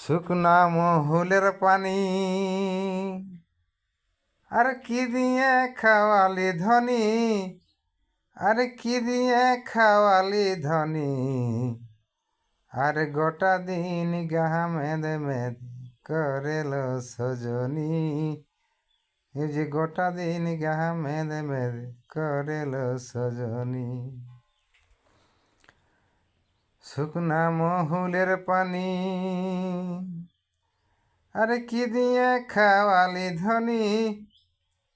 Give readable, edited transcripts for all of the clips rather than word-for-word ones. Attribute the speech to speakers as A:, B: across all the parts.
A: শুকনা মহুলের পানি আর কি দিয়ে খাওয়ালি ধনী, আর কি দিয়ে খাওয়ালি ধনী, আর গোটা দিন গাহা মেদে মেদে করেল সজনী। এই যে গোটা দিন গাহা মেদে মেদে করেল সজনী। শুকনা মহুলের পানি আরে কি দিয়ে খাওয়ালি ধনী,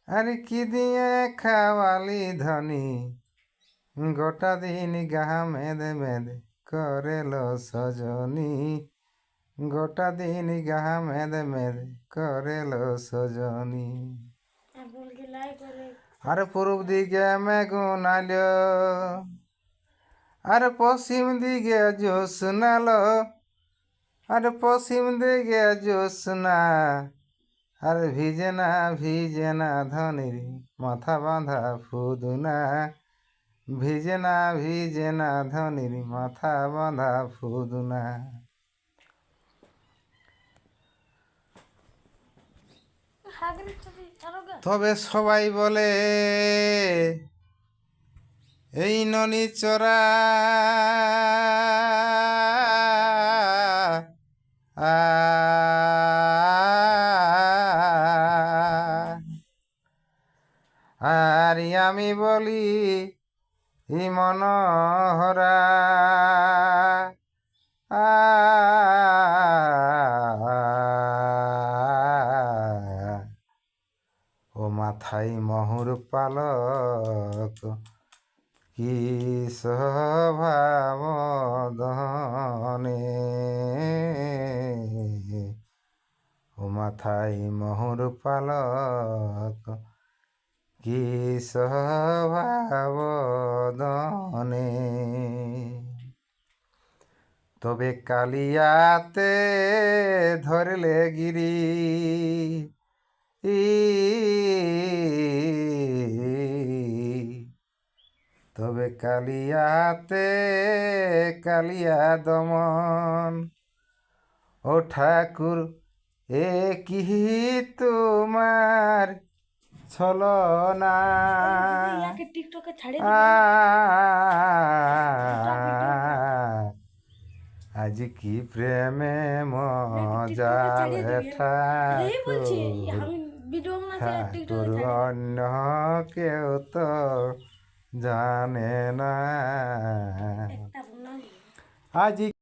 A: আরে কি দিয়ে খাওয়ালি ধনী, গোটা দিন গাহা মেদে মেদে করেল সজনী, গোটা দিন গাহা মেদে মেদে করেল সজনী। আরে পূর্ব দিকে মেঘুন আলো, আরে পশ্চিম দিকে জ্যোৎস্নালো, আরে পশ্চিম দিকে জ্যোৎস্না, আর ভিজে না ধনির মাথা বাঁধা ফুদুনা, ভিজে না ধনির মাথা বাঁধা ফুদুনা। তবে সবাই বলে এই ননি চড়া আর আমি বলি ই মনোহরা, ও মাথায় মহুর পালক কি স্বভাবদনে, ও মাথায় মহুর পালক কি স্বভাবদনে। তবে কালিয়াতে ধরলে গিরি, তবে কালিয়াতে কালিয়া দমন, ও ঠাকুর এ কি তোমার ছলনা, আজ কি প্রেমে মজালে ঠাকুর অন্য কেউ তো জানে না। আজ